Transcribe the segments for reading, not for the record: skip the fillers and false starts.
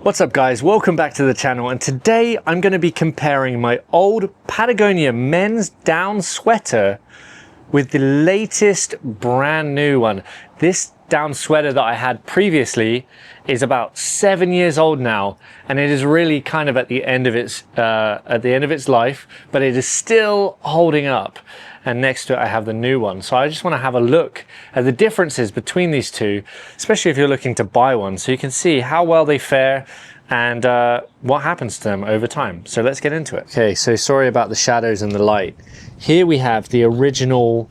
What's up guys, welcome back to the channel, and today I'm going to be comparing my old Patagonia men's down sweater with the latest brand new one. This down sweater that I had previously is about 7 years old now, and it is really kind of at the end of its life, but it is still holding up. And next to it I have the new one. So I just want to have a look at the differences between these two, especially if you're looking to buy one, so you can see how well they fare and what happens to them over time. So let's get into it. Okay, so sorry about the shadows and the light. Here we have the original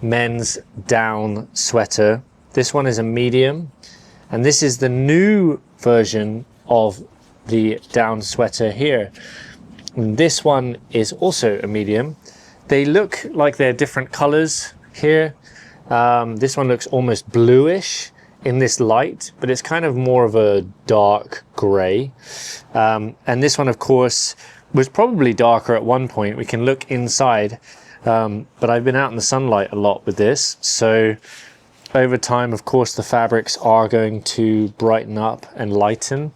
men's down sweater. This one is a medium, and this is the new version of the down sweater here. And this one is also a medium. They look like they're different colors here. This one looks almost bluish in this light, but it's kind of more of a dark gray. And this one, of course, was probably darker at one point. We can look inside, but I've been out in the sunlight a lot with this. So over time, of course, the fabrics are going to brighten up and lighten.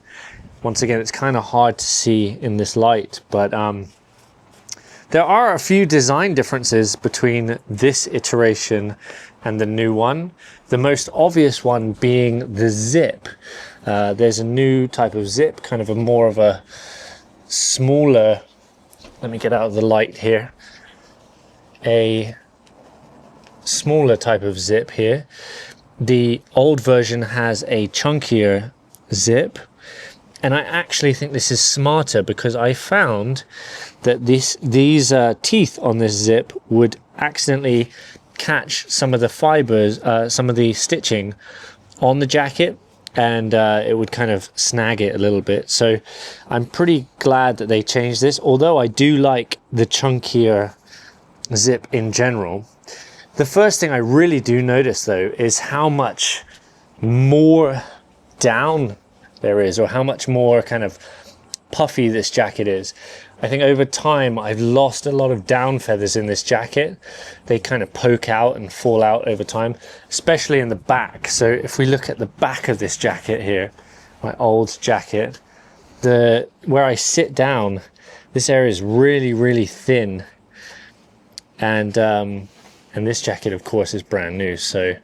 Once again, it's kind of hard to see in this light, but there are a few design differences between this iteration and the new one. The most obvious one being the zip. There's a new type of zip, kind of a more of a smaller, let me get out of the light here, a smaller type of zip here. The old version has a chunkier zip, and I actually think this is smarter because I found that these teeth on this zip would accidentally catch some of the fibers, some of the stitching on the jacket, and it would kind of snag it a little bit. So I'm pretty glad that they changed this, although I do like the chunkier zip in general. The first thing I really do notice though is how much more down there is, or how much more kind of puffy this jacket is. I think over time I've lost a lot of down feathers in this jacket. They kind of poke out and fall out over time, especially in the back. So if we look at the back of this jacket here, my old jacket, where I sit down, this area is really thin, and this jacket of course is brand new, so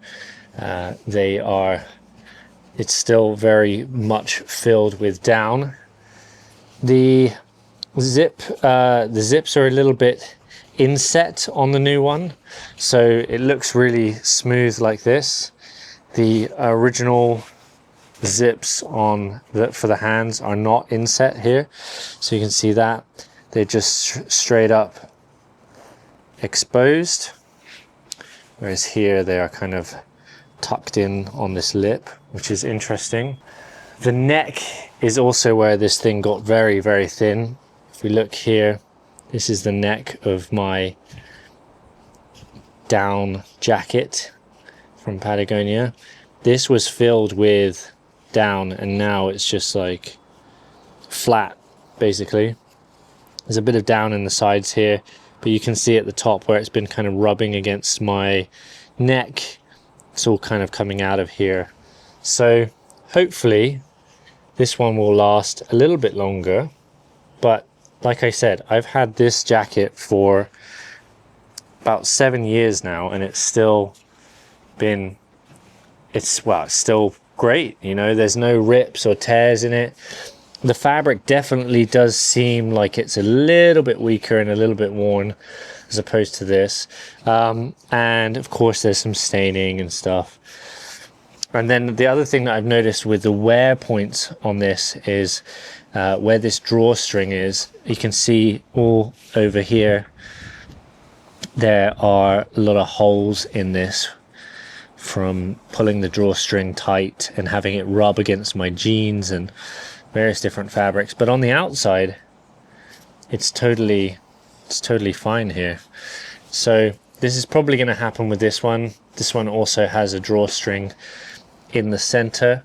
it's still very much filled with down. The zips are a little bit inset on the new one, so it looks really smooth like this. The original zips for the hands are not inset here, so you can see that they're just straight up exposed, whereas here they are kind of tucked in on this lip, which is interesting. The neck is also where this thing got very thin. If we look here, this is the neck of my down jacket from Patagonia. This was filled with down, and now it's just like flat basically. There's a bit of down in the sides here, but you can see at the top where it's been kind of rubbing against my neck. It's all kind of coming out of here. So hopefully this one will last a little bit longer, but like I said, I've had this jacket for about 7 years now, and it's still still great. You know, there's no rips or tears in it. The fabric definitely does seem like it's a little bit weaker and a little bit worn as opposed to this. And of course there's some staining and stuff. And then the other thing that I've noticed with the wear points on this is where this drawstring is. You can see all over here there are a lot of holes in this from pulling the drawstring tight and having it rub against my jeans and various different fabrics. But on the outside it's totally fine here. So this is probably going to happen with this one. This one also has a drawstring in the center.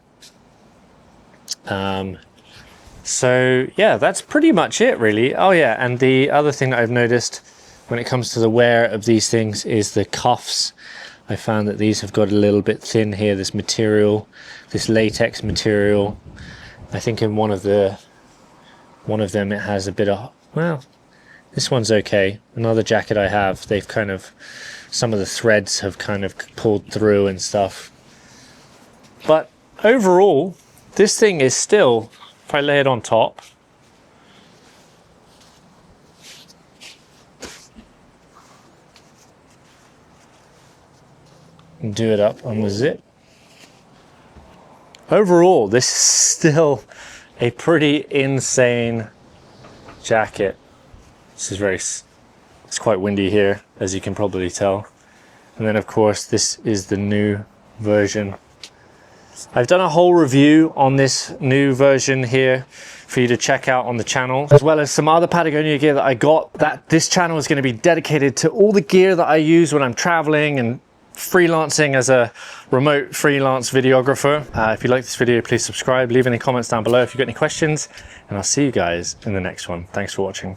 So yeah, that's pretty much it really. Oh yeah, and the other thing that I've noticed when it comes to the wear of these things is the cuffs. I found that these have got a little bit thin here, this material, this latex material, I think in one of them it has a bit of, well, this one's okay. Another jacket I have, they've kind of, some of the threads have kind of pulled through and stuff. But overall, this thing is still, if I lay it on top, and do it up on the zip. Overall, this is still a pretty insane jacket. This is it's quite windy here, as you can probably tell. And then of course, this is the new version. I've done a whole review on this new version here for you to check out on the channel, as well as some other Patagonia gear that I got. This channel is going to be dedicated to all the gear that I use when I'm traveling and freelancing as a remote freelance videographer. If you like this video, please subscribe, leave any comments down below if you've got any questions, and I'll see you guys in the next one. Thanks for watching.